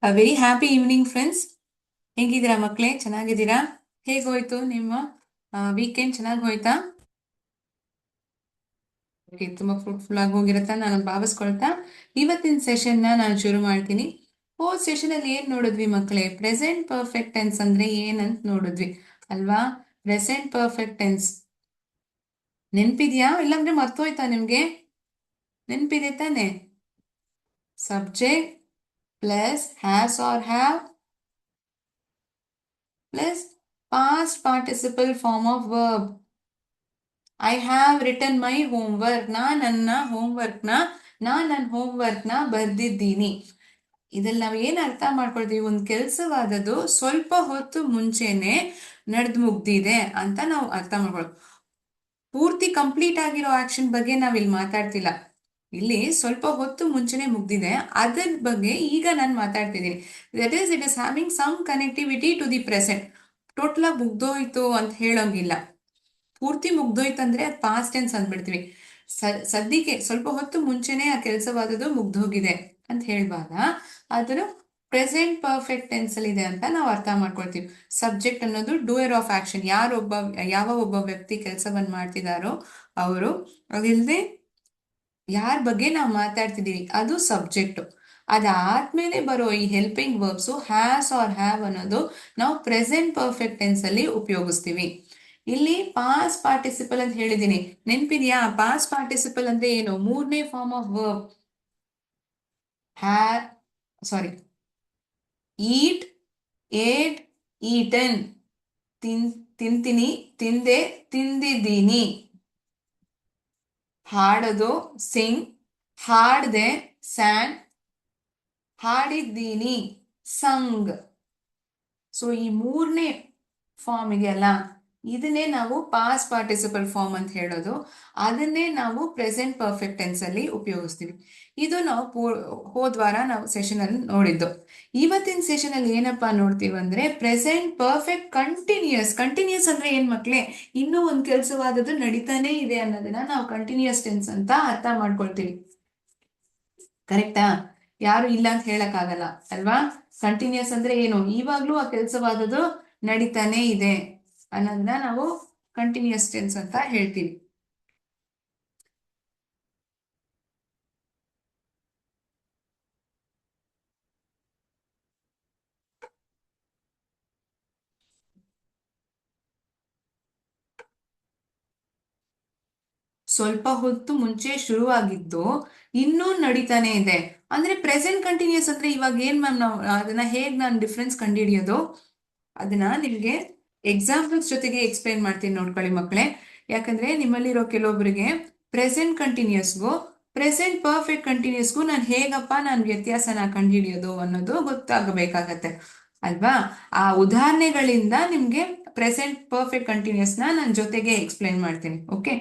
Very happy evening friends. ಹೇಗಿದ್ದೀರಾ ಮಕ್ಕಳೇ? ಚೆನ್ನಾಗಿದ್ದೀರಾ? ಹೇಗೋಯ್ತು ನಿಮ್ಮ ವೀಕೆಂಡ್? ಚೆನ್ನಾಗಿ ಹೋಯ್ತಾ? ಓಕೆ, ತುಂಬ ಫ್ರೂಟ್ಫುಲ್ ಆಗಿ ಹೋಗಿರತ್ತಾ ನಾನು ಭಾವಿಸ್ಕೊಳ್ತಾ ಇವತ್ತಿನ ಸೆಷನ್ನ ನಾನು ಶುರು ಮಾಡ್ತೀನಿ. ಹೋದ್ ಸೆಷನಲ್ಲಿ ಏನು ನೋಡಿದ್ವಿ ಮಕ್ಕಳೇ? ಪ್ರೆಸೆಂಟ್ ಪರ್ಫೆಕ್ಟ್ ಟೆನ್ಸ್ ಅಂದ್ರೆ ಏನಂತ ನೋಡಿದ್ವಿ ಅಲ್ವಾ? ಪ್ರೆಸೆಂಟ್ ಪರ್ಫೆಕ್ಟ್ ಟೆನ್ಸ್ ನೆನ್ಪಿದ್ಯಾ? ಇಲ್ಲಾಂದ್ರೆ ಮರ್ತೋಯ್ತಾ ನಿಮ್ಗೆ? ನೆನ್ಪಿದೆ ತಾನೆ? Subject plus has or have plus past participle form of verb. I have written my homework. ನಾನು ನನ್ನ ಹೋಮ್ವರ್ಕ್ನ ಬರ್ದಿದ್ದೀನಿ. ಇದ್ರಲ್ಲಿ ನಾವು ಏನು ಅರ್ಥ ಮಾಡ್ಕೊಳ್ತೀವಿ? ಒಂದು ಕೆಲಸವಾದದ್ದು ಸ್ವಲ್ಪ ಹೊತ್ತು ಮುಂಚೆನೆ ನಡೆದು ಮುಗ್ದಿದೆ ಅಂತ ನಾವು ಅರ್ಥ ಮಾಡ್ಕೊಳ್ಳೋದು. ಪೂರ್ತಿ ಕಂಪ್ಲೀಟ್ ಆಗಿರೋ ಆಕ್ಷನ್ ಬಗ್ಗೆ ನಾವಿಲ್ಲಿ ಮಾತಾಡ್ತಿಲ್ಲ. ಇಲ್ಲಿ ಸ್ವಲ್ಪ ಹೊತ್ತು ಮುಂಚೆನೆ ಮುಗ್ದಿದೆ, ಅದ್ರ ಬಗ್ಗೆ ಈಗ ನಾನು ಮಾತಾಡ್ತಿದ್ದೀನಿ. That is it is having some connectivity to the present. Total ಆಗಿ ಮುಗ್ದೋಯ್ತು ಅಂತ ಹೇಳೋಂಗಿಲ್ಲ. ಪೂರ್ತಿ ಮುಗ್ದೋಯ್ತಂದ್ರೆ ಅದು ಪಾಸ್ಟ್ ಟೆನ್ಸ್ ಅಂದ್ಬಿಡ್ತೀವಿ. ಸದ್ಯಕ್ಕೆ ಸ್ವಲ್ಪ ಹೊತ್ತು ಮುಂಚೆನೆ ಆ ಕೆಲಸವಾದದ್ದು ಮುಗ್ದೋಗಿದೆ ಅಂತ ಹೇಳುವಾಗ ಅದನ್ನು ಪ್ರೆಸೆಂಟ್ ಪರ್ಫೆಕ್ಟ್ ಟೆನ್ಸ್ ಅಲ್ಲಿ ಇದೆ ಅಂತ ನಾವು ಅರ್ಥ ಮಾಡ್ಕೊಳ್ತೀವಿ. ಸಬ್ಜೆಕ್ಟ್ ಅನ್ನೋದು ಡೂಯರ್ ಆಫ್ ಆಕ್ಷನ್, ಯಾವ ಒಬ್ಬ ವ್ಯಕ್ತಿ ಕೆಲಸವನ್ನು ಮಾಡ್ತಿದಾರೋ ಅವರು. ಅದಿಲ್ಲದೆ ಯಾರ ಬಗ್ಗೆ ನಾವು ಮಾತಾಡ್ತಿದ್ದೀವಿ ಅದು ಸಬ್ಜೆಕ್ಟ್. ಅದಾದ್ಮೇಲೆ ಬರೋ ಈ helping verbs has or have ಅನ್ನೋದು ನಾವು ಪ್ರೆಸೆಂಟ್ ಪರ್ಫೆಕ್ಟ್ ಟೆನ್ಸ್ ಅಲ್ಲಿ ಉಪಯೋಗಿಸ್ತೀವಿ. ಇಲ್ಲಿ ಪಾಸ್ಟ್ ಪಾರ್ಟಿಸಿಪಲ್ ಅಂತ ಹೇಳಿದೀನಿ, ನೆನ್ಪಿದ್ಯಾ? ಪಾಸ್ಟ್ ಪಾರ್ಟಿಸಿಪಲ್ ಅಂದ್ರೆ ಏನು? ಮೂರನೇ ಫಾರ್ಮ್ ಆಫ್ ವರ್ಬ್. ಹ್ಯಾ ಸಾರಿ ಈಟ್, ಏಟ್, ಈಟನ್. ತಿಂತೀನಿ, ತಿಂದೆ, ತಿಂದಿದ್ದೀನಿ. ಹಾಡೋದು ಸಿಂಗ್, ಹಾಡ್ದೆ ಸ್ಯಾಂಗ್, ಹಾಡಿದ್ದೀನಿ ಸಂಗ್. ಸೊ ಈ ಮೂರನೇ ಫಾರ್ಮ್ ಇದೆಯಲ್ಲ, ಇದನ್ನೇ ನಾವು ಪಾಸ್ಟ್ ಪಾರ್ಟಿಸಿಪಲ್ ಫಾರ್ಮ್ ಅಂತ ಹೇಳೋದು. ಅದನ್ನೇ ನಾವು ಪ್ರೆಸೆಂಟ್ ಪರ್ಫೆಕ್ಟ್ ಟೆನ್ಸ್ ಅಲ್ಲಿ ಉಪಯೋಗಿಸ್ತೀವಿ. ಇದು ನಾವು ಹೋದ್ವಾರ ನಾವು ಸೆಷನ್ ಅಲ್ಲಿ ನೋಡಿದ್ದು. ಇವತ್ತಿನ ಸೆಷನ್ ಅಲ್ಲಿ ಏನಪ್ಪಾ ನೋಡ್ತೀವಿ ಅಂದ್ರೆ ಪ್ರೆಸೆಂಟ್ ಪರ್ಫೆಕ್ಟ್ ಕಂಟಿನ್ಯೂಸ್. ಕಂಟಿನ್ಯೂಸ್ ಅಂದ್ರೆ ಏನ್ ಮಕ್ಳೇ? ಇನ್ನೂ ಒಂದು ಕೆಲಸವಾದದ್ದು ನಡೀತಾನೆ ಇದೆ ಅನ್ನೋದನ್ನ ನಾವು ಕಂಟಿನ್ಯೂಸ್ ಟೆನ್ಸ್ ಅಂತ ಅರ್ಥ ಮಾಡ್ಕೊಳ್ತೀವಿ. ಕರೆಕ್ಟಾ? ಯಾರು ಇಲ್ಲ ಅಂತ ಹೇಳಕ್ ಆಗಲ್ಲ ಅಲ್ವಾ? ಕಂಟಿನ್ಯೂಸ್ ಅಂದ್ರೆ ಏನು? ಇವಾಗ್ಲೂ ಆ ಕೆಲಸವಾದದ್ದು ನಡೀತಾನೆ ಇದೆ ಅನ್ನೋದನ್ನ ನಾವು ಕಂಟಿನ್ಯೂಸ್ ಟೆನ್ಸ್ ಅಂತ ಹೇಳ್ತೀವಿ. ಸ್ವಲ್ಪ ಹೊತ್ತು ಮುಂಚೆ ಶುರುವಾಗಿದ್ದು ಇನ್ನೂ ನಡೀತಾನೆ ಇದೆ ಅಂದ್ರೆ ಪ್ರೆಸೆಂಟ್ ಕಂಟಿನ್ಯೂಸ್ ಅಂದ್ರೆ ಇವಾಗ ಏನ್ ಮ್ಯಾಮ್, ನಾವು ಅದನ್ನ ಹೇಗ್ ನಾನು ಡಿಫ್ರೆನ್ಸ್ ಕಂಡುಹಿಡಿಯೋದು? ಅದನ್ನ ನಿಮ್ಗೆ ಎಕ್ಸಾಂಪಲ್ಸ್ ಜೊತೆಗೆ ಎಕ್ಸ್ಪ್ಲೈನ್ ಮಾಡ್ತೀನಿ, ನೋಡ್ಕೊಳ್ಳಿ ಮಕ್ಕಳೇ. ಯಾಕಂದ್ರೆ ನಿಮ್ಮಲ್ಲಿರೋ ಕೆಲವೊಬ್ಬರಿಗೆ ಪ್ರೆಸೆಂಟ್ ಕಂಟಿನ್ಯೂಸ್ಗೂ ಪ್ರೆಸೆಂಟ್ ಪರ್ಫೆಕ್ಟ್ ಕಂಟಿನ್ಯೂಸ್ಗೂ ನಾನು ವ್ಯತ್ಯಾಸನ ಕಂಡುಹಿಡಿಯೋದು ಅನ್ನೋದು ಗೊತ್ತಾಗಬೇಕಾಗತ್ತೆ ಅಲ್ವಾ? ಆ ಉದಾಹರಣೆಗಳಿಂದ ನಿಮ್ಗೆ ಪ್ರೆಸೆಂಟ್ ಪರ್ಫೆಕ್ಟ್ ಕಂಟಿನ್ಯೂಸ್ನ ನಾನು ಜೊತೆಗೆ ಎಕ್ಸ್ಪ್ಲೈನ್ ಮಾಡ್ತೀನಿ. ಓಕೆ,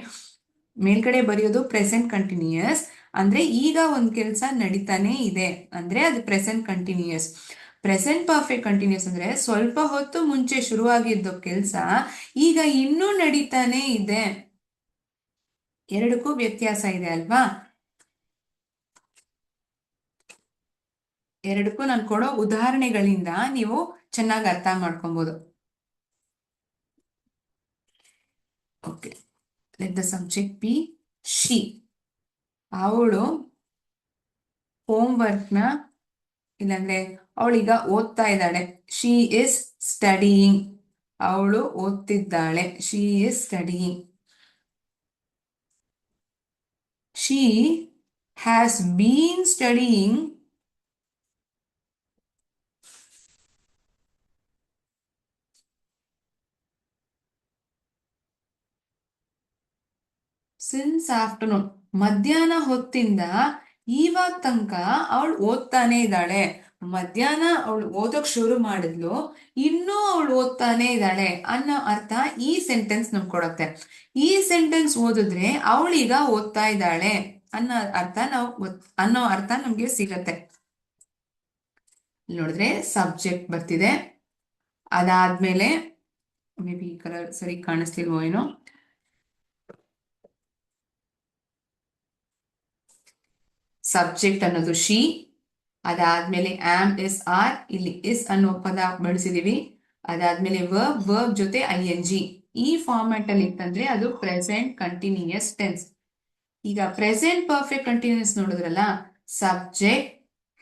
ಮೇಲ್ಗಡೆ ಬರೆಯೋದು ಪ್ರೆಸೆಂಟ್ ಕಂಟಿನ್ಯೂಯಸ್ ಅಂದ್ರೆ ಈಗ ಒಂದು ಕೆಲಸ ನಡೀತಾನೆ ಇದೆ ಅಂದ್ರೆ ಅದು present continuous. Present perfect continuous ಅಂದ್ರೆ ಸ್ವಲ್ಪ ಹೊತ್ತು ಮುಂಚೆ ಶುರುವಾಗಿದ್ದ ಕೆಲಸ ಈಗ ಇನ್ನೂ ನಡೀತಾನೆ ಇದೆ. ಎರಡಕ್ಕೂ ವ್ಯತ್ಯಾಸ ಇದೆ ಅಲ್ವಾ? ಎರಡಕ್ಕೂ ನಾನು ಕೊಡೋ ಉದಾಹರಣೆಗಳಿಂದ ನೀವು ಚೆನ್ನಾಗಿ ಅರ್ಥ ಮಾಡ್ಕೊಬಹುದು. Okay, let the subject be she. ಅವಳು ಹೋಮ್ವರ್ಕ್ನ, ಇಲ್ಲಾಂದ್ರೆ ಅವಳೀಗ ಓದ್ತಾ ಇದ್ದಾಳೆ. She is studying. ಅವಳು ಓದ್ತಿದ್ದಾಳೆ. She is studying. She has been studying since afternoon. ಮಧ್ಯಾಹ್ನ ಹೊತ್ತಿಂದ ಇವಾಗ ತನಕ ಅವಳು ಓದ್ತಾನೆ ಇದ್ದಾಳೆ. ಮಧ್ಯಾಹ್ನ ಅವಳು ಓದೋಕ್ ಶುರು ಮಾಡಿದ್ಲು, ಇನ್ನೂ ಅವಳು ಓದ್ತಾನೆ ಇದ್ದಾಳೆ ಅನ್ನೋ ಅರ್ಥ ಈ ಸೆಂಟೆನ್ಸ್ ನಮ್ಗೆ ಕೊಡುತ್ತೆ. ಈ ಸೆಂಟೆನ್ಸ್ ಓದಿದ್ರೆ ಅವಳೀಗ ಓದ್ತಾ ಇದ್ದಾಳೆ ಅನ್ನೋ ಅರ್ಥ ನಮ್ಗೆ ಸಿಗತ್ತೆ. ನೋಡಿದ್ರೆ ಸಬ್ಜೆಕ್ಟ್ ಬರ್ತಿದೆ, ಅದಾದ್ಮೇಲೆ ಮೇ ಬಿ ಕಲರ್ ಸರಿ ಕಾಣಿಸ್ತಿಲ್ವೋ ಏನೋ. ಸಬ್ಜೆಕ್ಟ್ ಅನ್ನೋದು ಶಿ, ಅದಾದ್ಮೇಲೆ ಆಮ್ ಇಸ್ ಆರ್, ಇಲ್ಲಿ ಇಸ್ ಅನ್ನೋ ಪದ ಬಳಸಿದೀವಿ. ಅದಾದ್ಮೇಲೆ ವರ್ಬ್ ಜೊತೆ ಐ ಎನ್ ಜಿ. ಈ ಫಾರ್ಮ್ಯಾಟ್ ಅಲ್ಲಿ ಇತ್ತಂದ್ರೆ ಅದು ಪ್ರೆಸೆಂಟ್ ಕಂಟಿನ್ಯೂಯಸ್ ಟೆನ್ಸ್. ಈಗ ಪ್ರೆಸೆಂಟ್ ಪರ್ಫೆಕ್ಟ್ ಕಂಟಿನ್ಯೂಸ್ ನೋಡಿದ್ರಲ್ಲ, ಸಬ್ಜೆಕ್ಟ್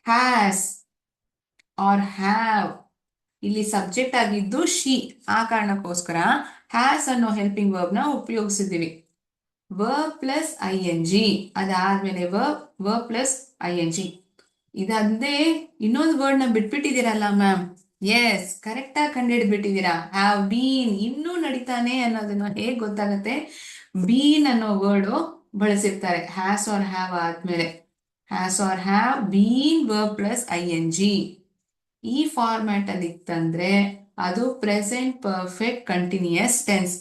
ಹ್ಯಾಸ್ ಆರ್ ಹ್ಯಾವ್, ಇಲ್ಲಿ ಸಬ್ಜೆಕ್ಟ್ ಆಗಿದ್ದು ಶಿ, ಆ ಕಾರಣಕ್ಕೋಸ್ಕರ ಹ್ಯಾಸ್ ಅನ್ನೋ ಹೆಲ್ಪಿಂಗ್ ವರ್ಬ್ ನ ಉಪಯೋಗಿಸಿದೀವಿ. Verb plus I N G, ಅದಾದ್ಮೇಲೆ verb plus I N G. ಇದಲ್ಲದೆ ಇನ್ನೊಂದು ವರ್ಡ್ ನ ಬಿಟ್ಬಿಟ್ಟಿದ್ದೀರಲ್ಲ ಮ್ಯಾಮ್. ಎಸ್, ಕರೆಕ್ಟ್ ಆಗಿ ಕಂಡುಹಿಡ್ಬಿಟ್ಟಿದ್ದೀರಾ. ಹ್ಯಾವ್ ಬೀನ್, ಇನ್ನೂ ನಡೀತಾನೆ ಅನ್ನೋದನ್ನ ಹೇಗ್ ಗೊತ್ತಾಗುತ್ತೆ? ಬೀನ್ ಅನ್ನೋ ವರ್ಡ್ ಬಳಸಿರ್ತಾರೆ ಹ್ಯಾಸ್ ಆರ್ ಹ್ಯಾವ್ ಆದ್ಮೇಲೆ. Has or have bean verb plus I N G. ಈ ಫಾರ್ಮ್ಯಾಟ್ ಅಲ್ಲಿ ಇತ್ತಂದ್ರೆ ಅದು ಪ್ರೆಸೆಂಟ್ ಪರ್ಫೆಕ್ಟ್ ಕಂಟಿನ್ಯೂಯಸ್ ಟೆನ್ಸ್.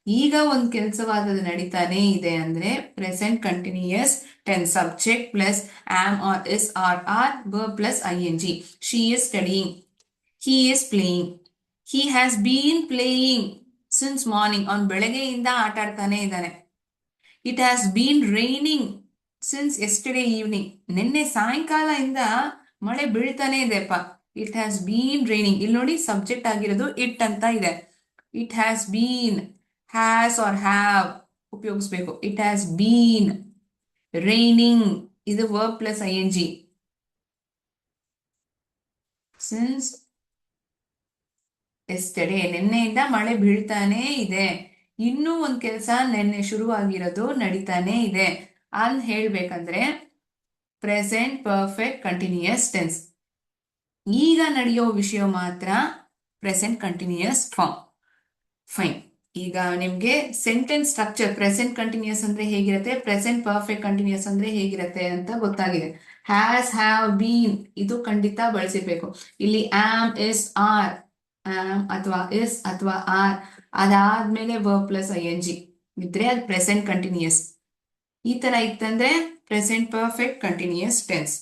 ಈಗ ಒಂದು ಕೆಲಸವಾದದ್ದು ನಡೀತಾನೆ ಇದೆ ಅಂದ್ರೆ present continuous tense. Subject plus am or is or verb plus I N G. She is studying, he is playing, he has been playing since morning, ಅವ್ನು ಬೆಳಗ್ಗೆಯಿಂದ ಆಟ ಆಡ್ತಾನೆ ಇದ್ದಾನೆ. It has been raining since yesterday evening, ನಿನ್ನೆ ಸಾಯಂಕಾಲದಿಂದ ಮಳೆ ಬೀಳ್ತಾನೆ ಇದೆಪ್ಪ. ಇಟ್ ಹ್ಯಾಸ್ ಬೀನ್ ರೈನಿಂಗ್, ಇಲ್ಲಿ ನೋಡಿ ಸಬ್ಜೆಕ್ಟ್ ಆಗಿರೋದು ಇಟ್ ಅಂತ ಇದೆ. It has been, has or have ಉಪಯೋಗಿಸ್ಬೇಕು. ಇಟ್ ಹ್ಯಾಸ್ ಬೀನ್ ರೈನಿಂಗ್, ಇದು verb plus I N G. Since yesterday, ನಿನ್ನೆಯಿಂದ ಮಳೆ ಬೀಳ್ತಾನೆ ಇದೆ. ಇನ್ನೂ ಒಂದ್ ಕೆಲಸ ನಿನ್ನೆ ಶುರುವಾಗಿರೋದು ನಡೀತಾನೆ ಇದೆ ಅಂತ ಹೇಳ್ಬೇಕಂದ್ರೆ ಪ್ರೆಸೆಂಟ್ ಪರ್ಫೆಕ್ಟ್ ಕಂಟಿನ್ಯೂಯಸ್ ಟೆನ್ಸ್. ಈಗ ನಡೆಯೋ ವಿಷಯ ಮಾತ್ರ ಪ್ರೆಸೆಂಟ್ ಕಂಟಿನ್ಯೂಯಸ್ ಫಾರ್ಮ್. ಫೈನ್. ಈಗ ನಿಮ್ಗೆ ಸೆಂಟೆನ್ಸ್ ಸ್ಟ್ರಕ್ಚರ್ ಪ್ರೆಸೆಂಟ್ ಕಂಟಿನ್ಯೂಯಸ್ ಅಂದ್ರೆ ಹೇಗಿರುತ್ತೆ, ಪ್ರೆಸೆಂಟ್ ಪರ್ಫೆಕ್ಟ್ ಕಂಟಿನ್ಯೂಯಸ್ ಅಂದ್ರೆ ಹೇಗಿರುತ್ತೆ ಅಂತ ಗೊತ್ತಾಗಿದೆ. ಹ್ಯಾಸ್, ಹ್ಯಾವ್, ಬೀನ್ ಇದು ಖಂಡಿತ ಬಳಸಿರ್ಬೇಕು. ಇಲ್ಲಿ ಆಮ್ ಇಸ್ ಆರ್, ಆಮ್ ಅಥವಾ ಇಸ್ ಅಥವಾ ಆರ್, ಅದಾದ್ಮೇಲೆ verb plus I N G ಇದ್ರೆ ಅದು ಪ್ರೆಸೆಂಟ್ ಕಂಟಿನ್ಯೂಯಸ್. ಈ ತರ ಇತ್ತಂದ್ರೆ present perfect continuous tense.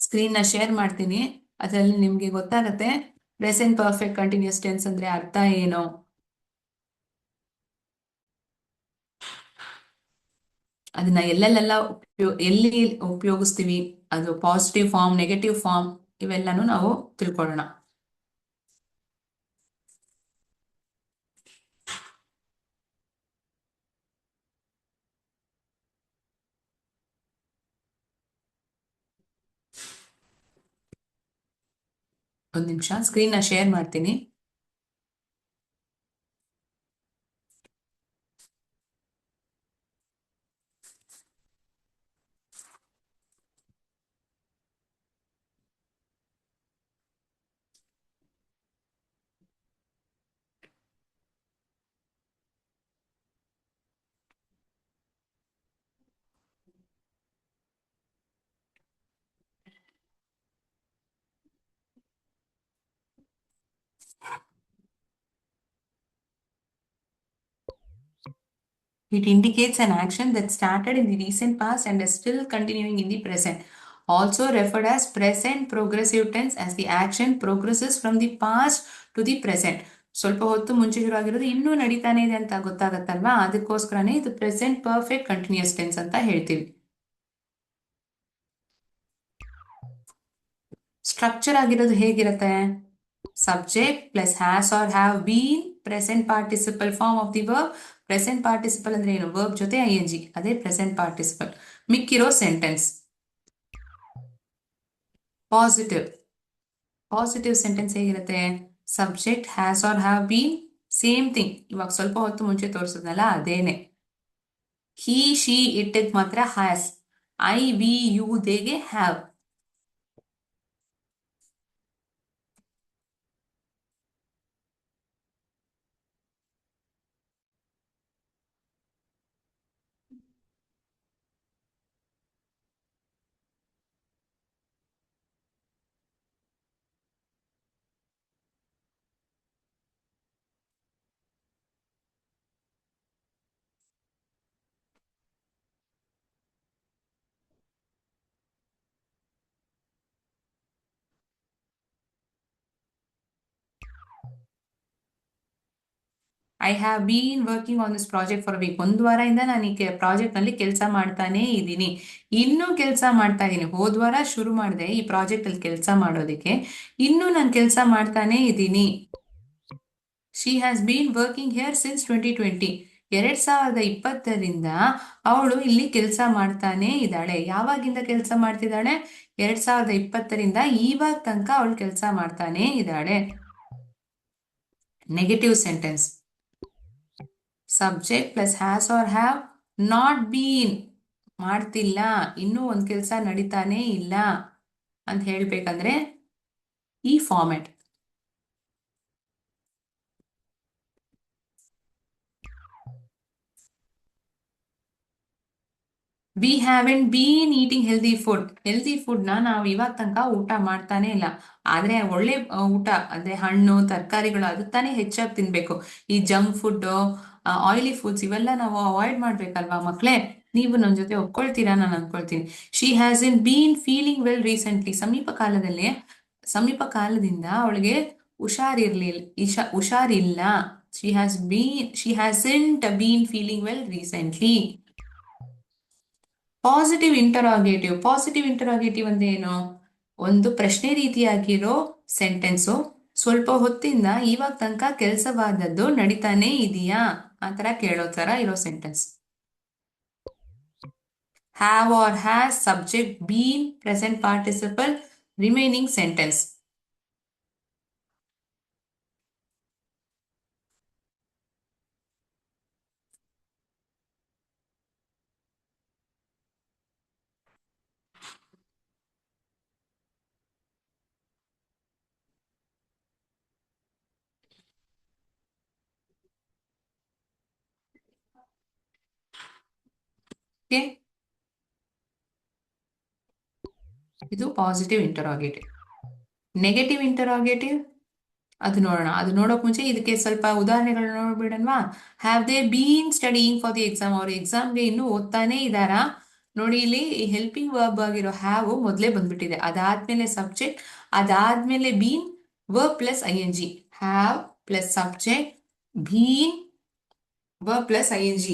Screen ನ ಶೇರ್ ಮಾಡ್ತೀನಿ, ಅದರಲ್ಲಿ ನಿಮ್ಗೆ ಗೊತ್ತಾಗತ್ತೆ ಪ್ರೆಸೆಂಟ್ ಪರ್ಫೆಕ್ಟ್ ಕಂಟಿನ್ಯೂಸ್ ಟೆನ್ಸ್ ಅಂದ್ರೆ ಅರ್ಥ ಏನು. ಅದನ್ನ ಎಲ್ಲೆಲ್ಲೆಲ್ಲ ಎಲ್ಲಿ ಉಪಯೋಗಿಸ್ತೀವಿ, ಅದು ಪಾಸಿಟಿವ್ ಫಾರ್ಮ್, ನೆಗೆಟಿವ್ ಫಾರ್ಮ್, ಇವೆಲ್ಲಾನು ನಾವು ತಿಳ್ಕೊಳ್ಳೋಣ. ಒಂದ್ ನಿಮಿಷ ಸ್ಕ್ರೀನ್ ನ ಶೇರ್ ಮಾಡ್ತೀನಿ. It indicates an action that started in the recent past and is still continuing in the present. Also referred as present progressive tense as the action progresses from the past to the present. ಸ್ವಲ್ಪ ಹೊತ್ತು ಮುಂಚೆ ಶುರು ಆಗಿರೋದು ಇನ್ನೂ ನಡೀತಾನೆ ಇದೆ ಅಂತ ಗೊತ್ತಾಗತ್ತಲ್ವಾ, ಅದಕ್ಕೋಸ್ಕರನೇ ಇದು ಪ್ರೆಸೆಂಟ್ ಪರ್ಫೆಕ್ಟ್ ಕಂಟಿನ್ಯೂಸ್ ಟೆನ್ಸ್ ಅಂತ ಹೇಳ್ತೀವಿ. ಸ್ಟ್ರಕ್ಚರ್ ಆಗಿರೋದು ಹೇಗಿರುತ್ತೆ? Subject plus has or have been, present participle form of the verb. Present participle ಅಂದ್ರೆ ಏನು? ವರ್ಬ್ ಜೊತೆ ಐ ಎನ್ ಜಿ, ಅದೇ ಪ್ರೆಸೆಂಟ್ ಪಾರ್ಟಿಸಿಪಲ್. ಮಿಕ್ಕಿರೋ ಸೆಂಟೆನ್ಸ್ ಪಾಸಿಟಿವ್. ಪಾಸಿಟಿವ್ ಸೆಂಟೆನ್ಸ್ ಹೇಗಿರುತ್ತೆ? Subject has or have been, same thing, ಇವಾಗ ಸ್ವಲ್ಪ ಹೊತ್ತು ಮುಂಚೆ ತೋರಿಸಿದ್ನಲ್ಲ ಅದೇನೆ. ಹಿ, ಶಿ, ಇಟ್ ಮಾತ್ರ ಹ್ಯಾಸ್. ಐ, ವಿ, ಯು, ದೇಗೆ have. I have been working on this project for week. ಒಂದು ವಾರದಿಂದ ನಾನು ಈ ಪ್ರಾಜೆಕ್ಟ್ ನಲ್ಲಿ ಕೆಲಸ ಮಾಡ್ತಾನೇ ಇದ್ದೀನಿ. ಇನ್ನೂ ಕೆಲಸ ಮಾಡ್ತಾ ಇದ್ದೀನಿ. ಹೋದ್ವಾರ ಶುರು ಮಾಡಿದೆ ಈ ಪ್ರಾಜೆಕ್ಟ್ ಅಲ್ಲಿ ಕೆಲಸ ಮಾಡೋದಕ್ಕೆ, ಇನ್ನೂ ನಾನು ಕೆಲಸ ಮಾಡ್ತಾನೇ ಇದ್ದೀನಿ. She has been working here since 2020. 2020ರಿಂದ ಅವಳು ಇಲ್ಲಿ ಕೆಲಸ ಮಾಡ್ತಾನೆ ಇದ್ದಾಳೆ. ಯಾವಾಗಿಂದ ಕೆಲಸ ಮಾಡ್ತಿದ್ದಾಳೆ? 2020ರಿಂದ ಇವಾಗ ತನಕ ಅವಳು ಕೆಲಸ ಮಾಡ್ತಾನೆ ಇದ್ದಾಳೆ. Negative sentence. Subject plus has or have not been, ಮಾಡ್ತಿಲ್ಲ, ಇನ್ನೂ ಒಂದು ಕೆಲಸ ನಡೀತಾನೆ ಇಲ್ಲ ಅಂತ ಹೇಳ್ಬೇಕಂದ್ರೆ ಈ format. We haven't been eating healthy food. Healthy ಫುಡ್ನ ನಾವು ಇವಾಗ ತನಕ ಊಟ ಮಾಡ್ತಾನೆ ಇಲ್ಲ. ಆದ್ರೆ ಒಳ್ಳೆ ಊಟ ಅಂದ್ರೆ ಹಣ್ಣು ತರಕಾರಿಗಳು ಅದು ತಾನೇ ಹೆಚ್ಚಾಗಿ ತಿನ್ಬೇಕು. ಈ ಜಂಕ್ ಫುಡ್, ಆಯಿಲಿ ಫುಡ್ಸ್ ಇವೆಲ್ಲ ನಾವು ಅವಾಯ್ಡ್ ಮಾಡ್ಬೇಕಲ್ವಾ ಮಕ್ಳೇ? ನೀವು ನನ್ನ ಜೊತೆ ಒಪ್ಕೊಳ್ತೀರಾ? ನಾನು ಅನ್ಕೊಳ್ತೀನಿ. She has in been feeling well recently. ಸಮೀಪ ಕಾಲದಿಂದ ಅವಳಿಗೆ ಹುಷಾರಿಲ್ಲ. She hasn't been feeling well recently. Positive interrogative ಅಂದ್ರೆ ಏನು? ಒಂದು ಪ್ರಶ್ನೆ ರೀತಿಯಾಗಿರೋ ಸೆಂಟೆನ್ಸು, ಸ್ವಲ್ಪ ಹೊತ್ತಿಂದ ಇವಾಗ ತನಕ ಕೆಲಸವಾದದ್ದು ನಡೀತಾನೆ ಇದೆಯಾ ಆ ತರ ಕೇಳೋ ತರ ಇರೋ sentence. Have or has subject been present participle remaining sentence. Okay, ಇದು ಪಾಸಿಟಿವ್ ಇಂಟರಾಗೇಟಿವ್. ನೆಗೆಟಿವ್ ಇಂಟರಾಗೇಟಿವ್ ಅದು ನೋಡೋಣ. ಅದು ನೋಡೋಕ್ ಮುಂಚೆ ಇದಕ್ಕೆ ಸ್ವಲ್ಪ ಉದಾಹರಣೆಗಳನ್ನ ನೋಡ್ಬಿಡಲ್ವಾ? Have they been studying for the exam. ಅವ್ರ ಎಕ್ಸಾಮ್ಗೆ ಇನ್ನೂ ಓದ್ತಾನೆ ಇದ್ದಾರಾ? ನೋಡಿ, ಇಲ್ಲಿ ಹೆಲ್ಪಿಂಗ್ ವರ್ಬ್ ಆಗಿರೋ ಹ್ಯಾವ್ ಮೊದಲೇ ಬಂದ್ಬಿಟ್ಟಿದೆ. ಅದಾದ್ಮೇಲೆ ಸಬ್ಜೆಕ್ಟ್, ಅದಾದ್ಮೇಲೆ been, verb plus ING. Have plus subject, been, verb plus ING.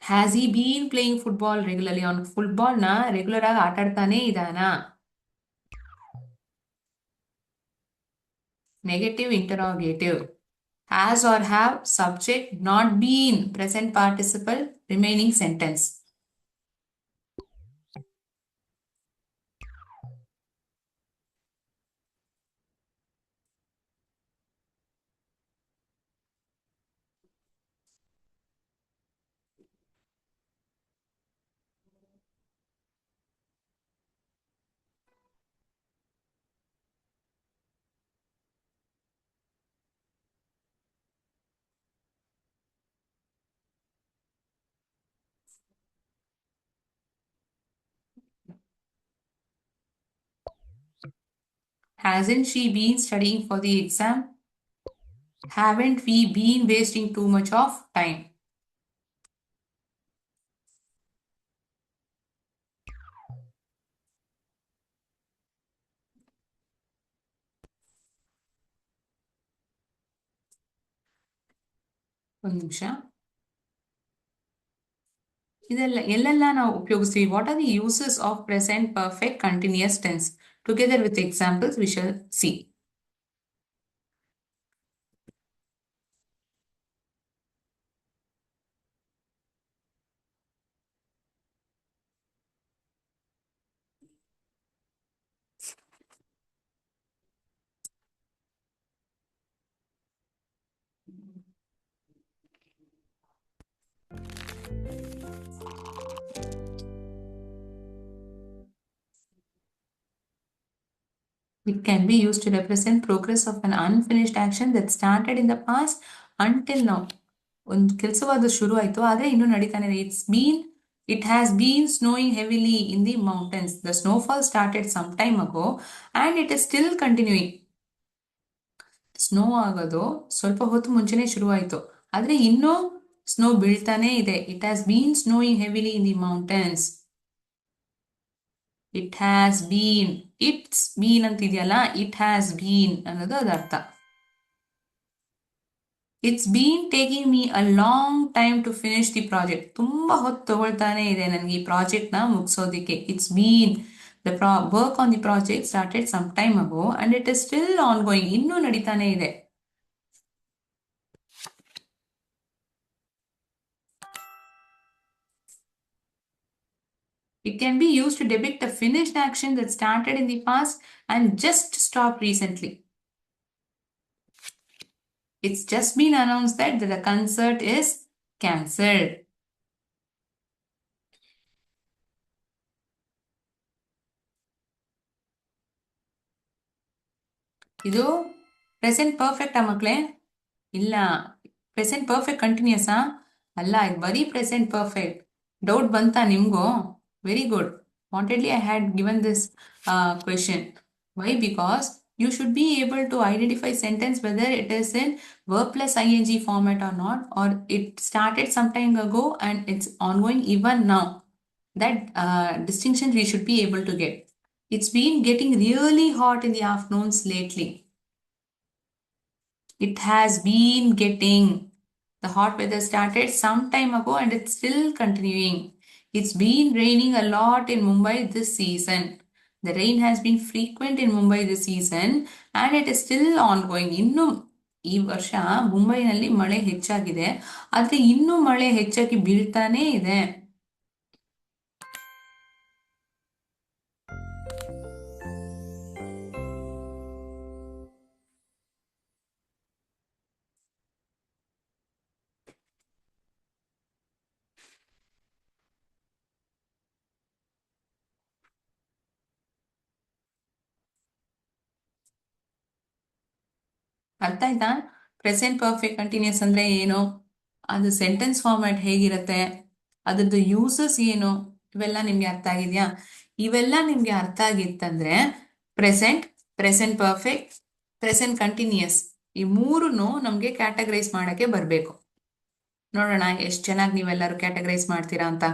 Has he been playing football regularly. ಅವ್ನು ಫುಟ್ಬಾಲ್ನ ರೆಗ್ಯುಲರ್ ಆಗಿ ಆಟಾಡ್ತಾನೆ ಇದ್ದಾನಾ? Negative interrogative. Has or have subject not been present participle remaining sentence. Hasn't she been studying for the exam? Haven't we been wasting too much of time? ಒಂದು ನಿಮಿಷ. ಎಲ್ಲೆಲ್ಲ ನಾವು ಉಪಯೋಗಿಸ್ತೀವಿ? What are the uses of present perfect continuous tense? Together with examples we shall see. It can be used to represent progress of an unfinished action that started in the past until now. ಒಂದು ಕೆಲಸವಾದ ಶುರು ಆಯ್ತು, ಆದ್ರೆ ಇನ್ನೂ ನಡೀತಾನೆ ಇದೆ. It has been snowing heavily in the mountains. The snowfall started some time ago and it is still continuing. Snow ಆಗೋದು ಸ್ವಲ್ಪ ಹೊತ್ತು ಮುಂಚೆನೆ ಶುರು ಆಯ್ತು, ಆದ್ರೆ ಇನ್ನೂ ಸ್ನೋ ಬೀಳ್ತಾನೆ ಇದೆ. It has been snowing heavily in the mountains. It has been, it's been ಅಂತಿದೆಯಲ್ಲ, ಇಟ್ ಹ್ಯಾಸ್ ಬೀನ್ ಅನ್ನೋದು ಅದ ಅರ್ಥ. It's been taking me a long time to finish the project. ತುಂಬಾ ಹೊತ್ತು ತಗೊಳ್ತಾನೆ ಇದೆ ನನಗೆ ಈ ಪ್ರಾಜೆಕ್ಟ್ ನ ಮುಗಿಸೋದಿಕ್ಕೆ. It's been the work on the project started some time ago and it is still on going. ಇನ್ನೂ ನಡೀತಾನೆ ಇದೆ. It can be used to depict a finished action that started in the past and just stopped recently. It's just been announced that the concert is cancelled. ಇದು present perfect ಮಕ್ಕಳೇ? ಇಲ್ಲ. Present perfect ಕಂಟಿನ್ಯೂಸಾ? ಅಲ್ಲ, ಇದು ಬರೀ present perfect. Doubt ಬಂತಾ ನಿಮ್ಗೂ? Very good. Wantedly I had given this question. Why? Because you should be able to identify sentence whether it is in verb plus ing format or not, or it started some time ago and it's ongoing even now. That distinction we should be able to get. It's been getting really hot in the afternoons lately. It has been getting. The hot weather started some time ago and it's still continuing. It's been raining a lot in Mumbai this season. The rain has been frequent in Mumbai this season and it is still ongoing. ಇನ್ನು ಈ ವರ್ಷ ಮುಂಬೈನಲ್ಲಿ ಮಳೆ ಹೆಚ್ಚಾಗಿದೆ, ಆದರೆ ಇನ್ನೂ ಮಳೆ ಹೆಚ್ಚಾಗಿ ಬೀಳ್ತಾನೇ ಇದೆ. ಅರ್ಥ ಆಯ್ತಾ? ಪ್ರೆಸೆಂಟ್ ಪರ್ಫೆಕ್ಟ್ ಕಂಟಿನ್ಯೂಸ್ ಅಂದ್ರೆ ಏನು, ಅದು ಸೆಂಟೆನ್ಸ್ ಫಾರ್ಮ್ಯಾಟ್ ಹೇಗಿರುತ್ತೆ, ಅದ್ರದ್ದು ಯೂಸಸ್ ಏನು, ಇವೆಲ್ಲ ನಿಮ್ಗೆ ಅರ್ಥ ಆಗಿದ್ಯಾ? ಇವೆಲ್ಲ ನಿಮ್ಗೆ ಅರ್ಥ ಆಗಿತ್ತಂದ್ರೆ present, present perfect, present continuous ಈ ಮೂರನ್ನು ನಮ್ಗೆ ಕ್ಯಾಟಗರೈಸ್ ಮಾಡಕ್ಕೆ ಬರಬೇಕು. ನೋಡೋಣ ಎಷ್ಟು ಚೆನ್ನಾಗಿ ನೀವೆಲ್ಲರೂ ಕ್ಯಾಟಗರೈಸ್ ಮಾಡ್ತೀರಾ ಅಂತ.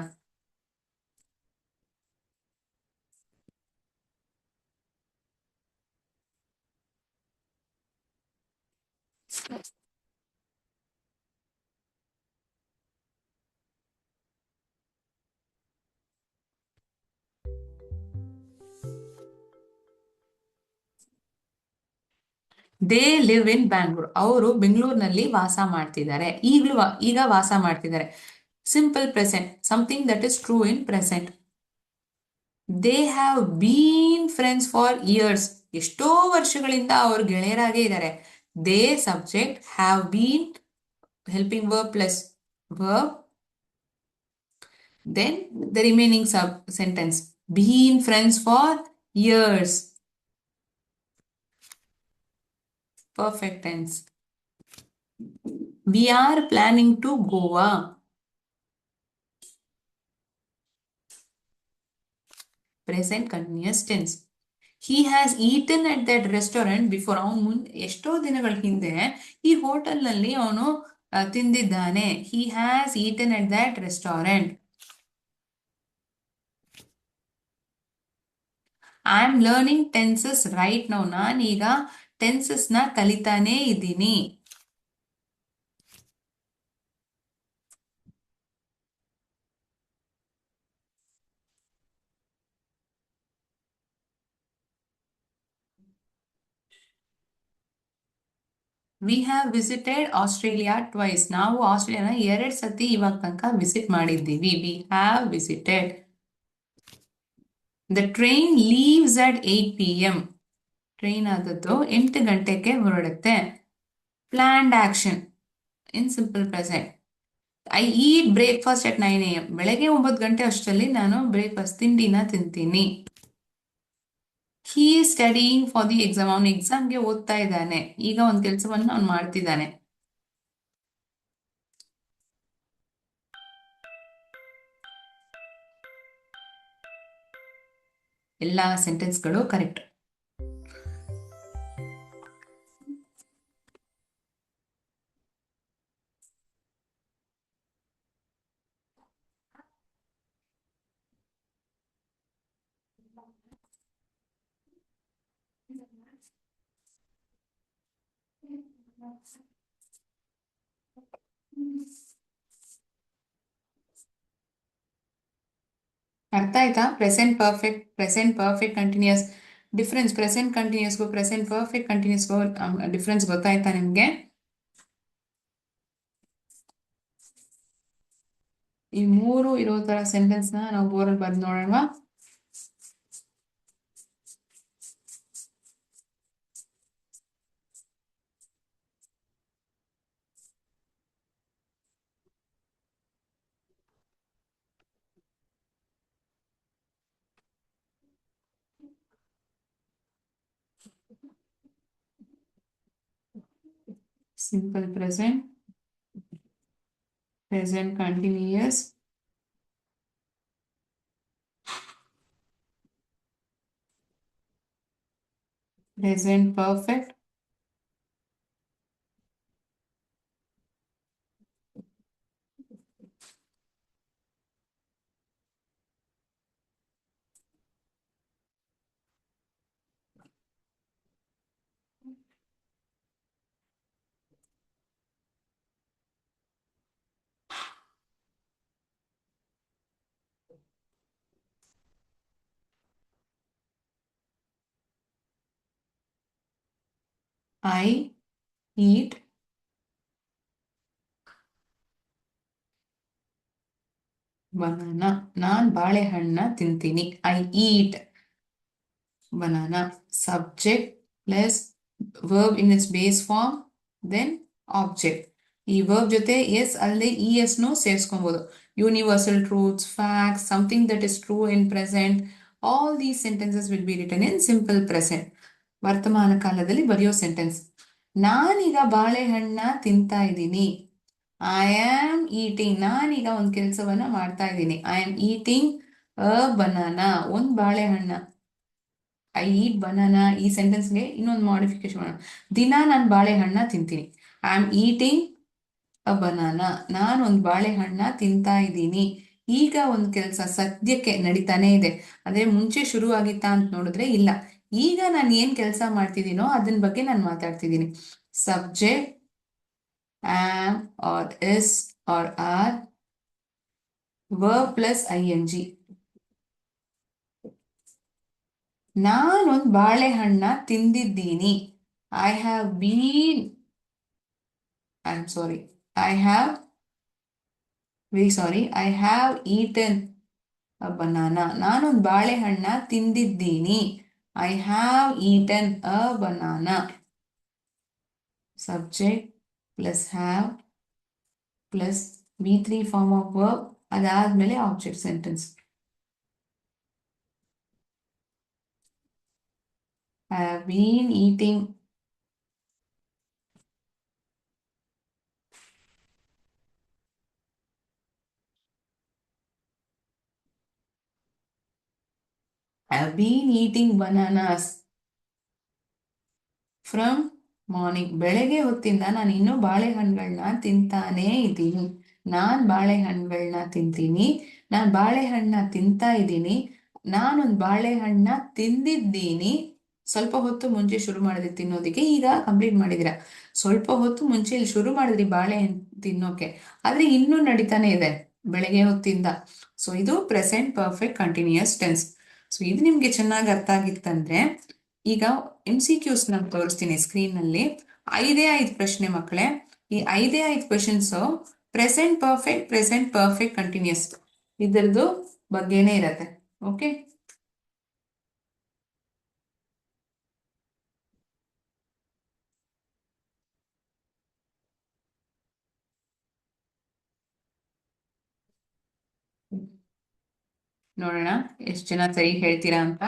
They live in Bangalore. ಅವರು ಬೆಂಗಳೂರಿನಲ್ಲಿ ವಾಸ ಮಾಡ್ತಿದ್ದಾರೆ. ಈಗ ವಾಸ ಮಾಡ್ತಿದ್ದಾರೆ. Simple present, something that is true in present. They have been friends for years. ಎಷ್ಟೋ ವರ್ಷಗಳಿಂದ ಅವರು ಗೆಳೆಯರಾಗೇ ಇದ್ದಾರೆ. They subject, have been helping verb plus verb, then the remaining sub sentence, been friends for years. Perfect tense. We are planning to Goa. Present continuous tense. He has eaten at that restaurant before. ಅವನು ಎಷ್ಟೋ ದಿನಗಳ ಹಿಂದೆ ಈ ಹೋಟೆಲ್ನಲ್ಲಿ ಅವನು ತಿಂದಿದ್ದಾನೆ. He has eaten at that restaurant. I am learning tenses right now. ನಾನೀಗ tenses ನ ಕಲಿತಾನೇ ಇದ್ದೀನಿ. We have visited Australia twice. ನಾವು ಆಸ್ಟ್ರೇಲಿಯಾನ 2 ಸತಿ ಇವಾಗ ತನಕ ವಿಸಿಟ್ ಮಾಡಿದ್ದೀವಿ. We have visited. The train leaves at 8 PM. Train ಆದದ್ದು 8 ಗಂಟೆಗೆ ಹೊರಡುತ್ತೆ. Planned action in simple present. I eat breakfast at 9 AM. ಬೆಳಗ್ಗೆ 9 ಗಂಟೆ ಅಷ್ಟರಲ್ಲಿ ನಾನು ಬ್ರೇಕ್ಫಾಸ್ಟ್ ತಿಂಡಿನ ತಿಂತೀನಿ. He is studying for the exam. ಅವನು ಎಕ್ಸಾಮ್ಗೆ ಓದ್ತಾ ಇದ್ದಾನೆ. ಈಗ ಒಂದು ಕೆಲಸವನ್ನು ಅವ್ನು ಮಾಡ್ತಿದ್ದಾನೆ. ಎಲ್ಲ ಸೆಂಟೆನ್ಸ್ಗಳು ಕರೆಕ್ಟ್. ಅರ್ಥ ಆಯ್ತಾ? Present perfect continuous difference, present ಕಂಟಿನ್ಯೂಸ್ಗೂ ಪ್ರೆಸೆಂಟ್ ಪರ್ಫೆಕ್ಟ್ ಕಂಟಿನ್ಯೂಸ್ಗೂ ಡಿಫ್ರೆನ್ಸ್ ಗೊತ್ತಾಯ್ತಾ ನಿಮ್ಗೆ? ಈ ಮೂರು ಇರೋ ತರ ಸೆಂಟೆನ್ಸ್ ನ ನಾವು ಬೋರ್ಡ್ ಬರ್ದು ನೋಡೋಣ. Simple present, present continuous, present perfect, I eat banana. ನಾನ್ ಬಾಳೆಹಣ್ಣ ತಿಂತೀನಿ. I eat banana. Subject plus verb in its base form, then object. ಈ ವರ್ಬ್ ಜೊತೆ ಎಸ್ ಅಲ್ಲದೆ ಇ ಎಸ್ ನು ಸೇರಿಸ್ಕೊಬಹುದು. Universal truths, facts, something that is true in present, all these sentences will be written in simple present. ವರ್ತಮಾನ ಕಾಲದಲ್ಲಿ ಬರೆಯೋ sentence. ನಾನೀಗ ಬಾಳೆಹಣ್ಣ ತಿಂತಾ ಇದ್ದೀನಿ. I am eating. ನಾನೀಗ ಒಂದು ಕೆಲಸವನ್ನ ಮಾಡ್ತಾ ಇದ್ದೀನಿ. I am eating a banana. ಒಂದು ಬಾಳೆಹಣ್ಣ. I eat banana. ಈ ಸೆಂಟೆನ್ಸ್ಗೆ ಇನ್ನೊಂದು ಮಾಡಿಫಿಕೇಶನ್ ಮಾಡೋಣ. ದಿನ ನಾನು ಬಾಳೆಹಣ್ಣ ತಿಂತೀನಿ. I am eating a banana. ನಾನು ಒಂದು ಬಾಳೆಹಣ್ಣ ತಿಂತಾ ಇದ್ದೀನಿ. ಈಗ ಒಂದು ಕೆಲಸ ಸದ್ಯಕ್ಕೆ ನಡೀತಾನೆ ಇದೆ. ಅದೇ ಮುಂಚೆ ಶುರು ಆಗಿತ್ತಾ ಅಂತ ನೋಡಿದ್ರೆ ಇಲ್ಲ. ಈಗ ನಾನು ಏನ್ ಕೆಲಸ ಮಾಡ್ತಿದ್ದೀನೋ ಅದನ್ನ ಬಗ್ಗೆ ನಾನು ಮಾತಾಡ್ತಿದ್ದೀನಿ. Subject am are is are are, verb plus I N G. ನಾನೊಂದು ಬಾಳೆಹಣ್ಣ ತಿಂದಿದ್ದೀನಿ. I have been I am sorry I have very sorry I have eaten a banana. ನಾನೊಂದು ಬಾಳೆಹಣ್ಣ ತಿಂದಿದ್ದೀನಿ. I have eaten a banana. Subject plus have plus V3 form of verb, ಅದಾದ್ಮೇಲೆ object sentence. I have been eating. I have been eating bananas from morning. ಬೆಳಗ್ಗೆ ಹೊತ್ತಿಂದ ನಾನು ಇನ್ನೂ ಬಾಳೆಹಣ್ಣುಗಳನ್ನ ತಿಂತಾನೇ ಇದ್ದೀನಿ. ನಾನು ಬಾಳೆಹಣ್ಣುಗಳನ್ನ ತಿಂತೀನಿ. ನಾನು ಬಾಳೆಹಣ್ಣ ತಿಂತಾ ಇದ್ದೀನಿ. ನಾನೊಂದು ಬಾಳೆಹಣ್ಣ ತಿಂದಿದ್ದೀನಿ. ಸ್ವಲ್ಪ ಹೊತ್ತು ಮುಂಚೆ ಶುರು ಮಾಡಿದ್ರಿ ತಿನ್ನೋದಕ್ಕೆ, ಈಗ ಕಂಪ್ಲೀಟ್ ಮಾಡಿದಿರ. ಸ್ವಲ್ಪ ಹೊತ್ತು ಮುಂಚೆ ಇಲ್ಲಿ ಶುರು ಮಾಡಿದ್ರಿ ಬಾಳೆಹಣ್ಣು ತಿನ್ನೋಕೆ, ಆದ್ರೆ ಇನ್ನೂ ನಡೀತಾನೆ ಇದೆ ಬೆಳಗ್ಗೆ ಹೊತ್ತಿಂದ. ಸೊ ಇದು present perfect continuous tense. So ಇದು ನಿಮ್ಗೆ ಚೆನ್ನಾಗಿ ಅರ್ಥ ಆಗಿತ್ತಂದ್ರೆ ಈಗ MCQs ನಾನು ತೋರಿಸ್ತೀನಿ ಸ್ಕ್ರೀನ್ ನಲ್ಲಿ. 5 ಪ್ರಶ್ನೆ ಮಕ್ಕಳೇ. ಈ 5 ಕ್ವೆಶನ್ಸ್ ಪ್ರೆಸೆಂಟ್ ಪರ್ಫೆಕ್ಟ್ ಕಂಟಿನ್ಯೂಸ್ ಇದರದ್ದು ಬಗ್ಗೆನೇ ಇರತ್ತೆ. ಓಕೆ, ನೋಡೋಣ ಎಷ್ಟು ಜನ ಸರಿ ಹೇಳ್ತೀರಾ ಅಂತ.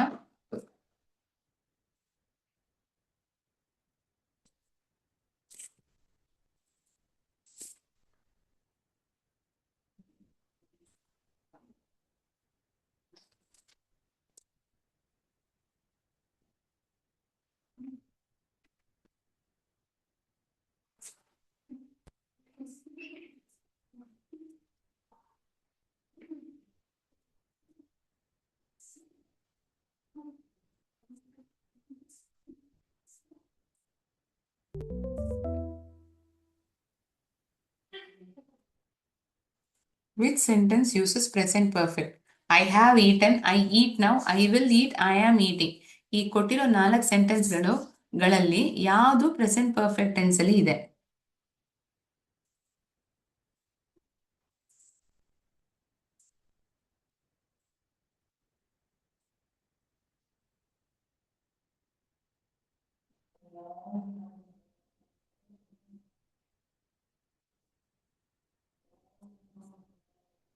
Which sentence uses present perfect? I have eaten, I eat now, I will heat, I am eating. ಈ ಕೊಟ್ಟಿರೋ 4 ಸೆಂಟೆನ್ಸ್ಗಳಲ್ಲಿ ಯಾವುದು ಪ್ರೆಸೆಂಟ್ ಪರ್ಫೆಕ್ಟ್ ಟೆನ್ಸ್ ಅಲ್ಲಿ ಇದೆ?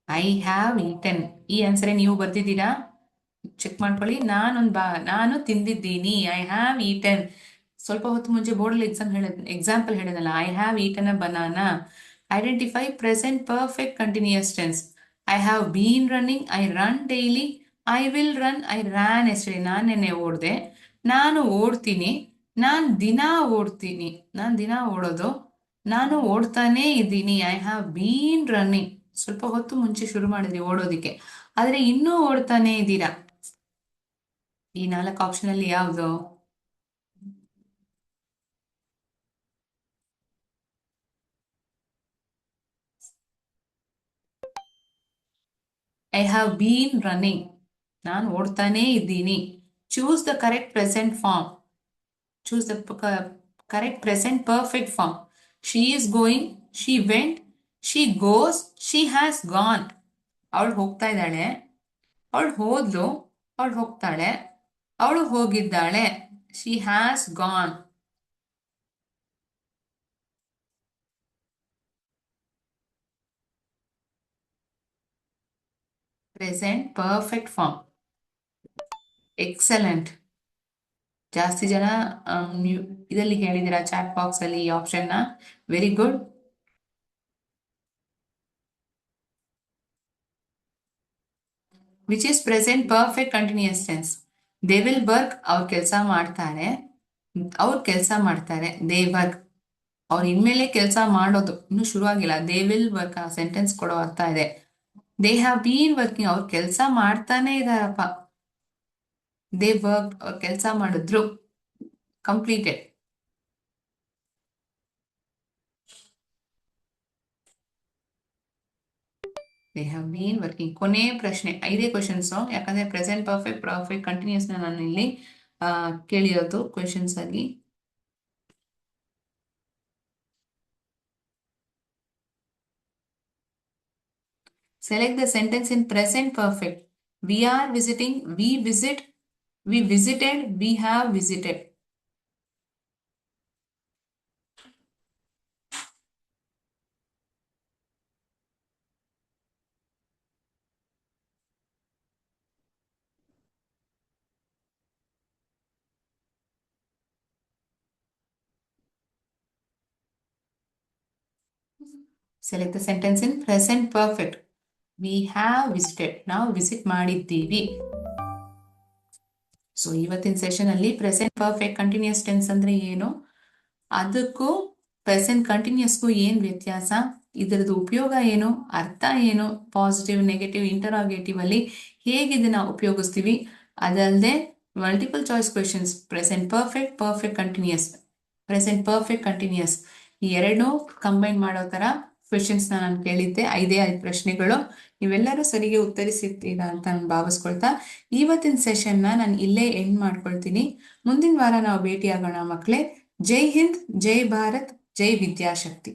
I have eaten. ಈ ಆನ್ಸರೇ ನೀವು ಬರ್ದಿದ್ದೀರಾ? ಚೆಕ್ ಮಾಡ್ಕೊಳ್ಳಿ. ನಾನು ತಿಂದಿದ್ದೀನಿ. I have eaten. ಸ್ವಲ್ಪ ಹೊತ್ತು ಮುಂಚೆ ಬೋರ್ಡಲ್ಲಿ ಎಕ್ಸಾಂಪಲ್ ಹೇಳಿದಲ್ಲ, I have eaten a banana. Identify present perfect continuous tense. I have been running, I run daily. I will run, I ran yesterday. ನಾನು ನೆನ್ನೆ ಓಡಿದೆ. ನಾನು ಓಡ್ತೀನಿ. ನಾನು ದಿನ ಓಡೋದು. ನಾನು ಓಡ್ತಾನೇ ಇದ್ದೀನಿ. I have been running. ಸ್ವಲ್ಪ ಹೊತ್ತು ಮುಂಚೆ ಶುರು ಮಾಡಿದ್ರಿ ಓಡೋದಿಕ್ಕೆ, ಆದ್ರೆ ಇನ್ನೂ ಓಡ್ತಾನೆ ಇದ್ದೀರಾ. ಈ 4 ಆಪ್ಷನ್ ಅಲ್ಲಿ ಯಾವುದು? I have been running. ನಾನು ಓಡ್ತಾನೇ ಇದ್ದೀನಿ. Choose the correct present form. Choose the correct present perfect form. She is going, she went, she goes, she has gone. ಅವಳು ಹೋಗ್ತಾ ಇದ್ದಾಳೆ, ಅವಳು ಹೋದ್ಲು, ಅವಳು ಹೋಗ್ತಾಳೆ, ಅವಳು ಹೋಗಿದ್ದಾಳೆ. She has gone. Present perfect form. Excellent. ಜಾಸ್ತಿ ಜನ ನೀವು ಇದರಲ್ಲಿ ಹೇಳಿದಿರಾ ಚಾಟ್ ಬಾಕ್ಸ್ ಅಲ್ಲಿ ಈ ಆಪ್ಷನ್ ನ. Very good. Which is present perfect continuous tense? They will work. ಅವ್ರು ಕೆಲಸ ಮಾಡ್ತಾರೆ. They work. ಅವ್ರು ಇನ್ಮೇಲೆ ಕೆಲಸ ಮಾಡೋದು ಇನ್ನೂ ಶುರುವಾಗಿಲ್ಲ. ದೇ ವಿಲ್ ವರ್ಕ್ ಆ ಸೆಂಟೆನ್ಸ್ ಕೊಡೋ ಅರ್ಥ ಇದೆ. They have been working. ಅವ್ರು ಕೆಲಸ ಮಾಡ್ತಾನೆ ಇದಾರಪ್ಪ. They work. ಅವ್ರು ಕೆಲಸ ಮಾಡಿದ್ರು. Completed. They have been working. ಕೊನೆ ಪ್ರಶ್ನೆ, 5 ಕ್ವಶನ್ಸ್. ಯಾಕಂದ್ರೆ ಪ್ರೆಸೆಂಟ್ ಪರ್ಫೆಕ್ಟ್ ಕಂಟಿನ್ಯೂಸ್ ನಾನು ಇಲ್ಲಿ ಕೇಳಿರೋದು ಕ್ವಶನ್ಸ್ ಆಗಿ. Select the sentence in present perfect. We are visiting, we visit, we visited, we have visited. Select the sentence in present perfect. We have visited. ನಾವು visit ಮಾಡಿದ್ದೀವಿ. So ಇವತ್ತಿನ session ಅಲ್ಲಿ present perfect continuous tense ಅಂದ್ರೆ ಏನು, ಅದಕ್ಕೂ present ಕಂಟಿನ್ಯೂಸ್ಗೂ ಏನ್ ವ್ಯತ್ಯಾಸ, ಇದರದ್ದು ಉಪಯೋಗ ಏನು, ಅರ್ಥ ಏನು, ಪಾಸಿಟಿವ್, ನೆಗೆಟಿವ್, ಇಂಟರಾಗೇಟಿವ್ ಅಲ್ಲಿ ಹೇಗೆ ಇದನ್ನ ಉಪಯೋಗಿಸ್ತೀವಿ, ಅದಲ್ಲದೆ multiple choice questions, present perfect continuous ಈ ಎರಡನ್ನೂ ಕಂಬೈನ್ ಮಾಡೋ ತರ ಕ್ವೆಶನ್ಸ್ ನಾನು ಕೇಳಿದ್ದೆ. 5 ಪ್ರಶ್ನೆಗಳು. ನೀವೆಲ್ಲರೂ ಸರಿಗೆ ಉತ್ತರಿಸಿರ್ತೀರಾ ಅಂತ ನಾನು ಭಾವಿಸ್ಕೊಳ್ತಾ ಇವತ್ತಿನ ಸೆಷನ್ನ ನಾನು ಇಲ್ಲೇ ಎಂಡ್ ಮಾಡ್ಕೊಳ್ತೀನಿ. ಮುಂದಿನ ವಾರ ನಾವು ಭೇಟಿಯಾಗೋಣ ಮಕ್ಕಳೇ. ಜೈ ಹಿಂದ್, ಜೈ ಭಾರತ್, ಜೈ ವಿದ್ಯಾಶಕ್ತಿ.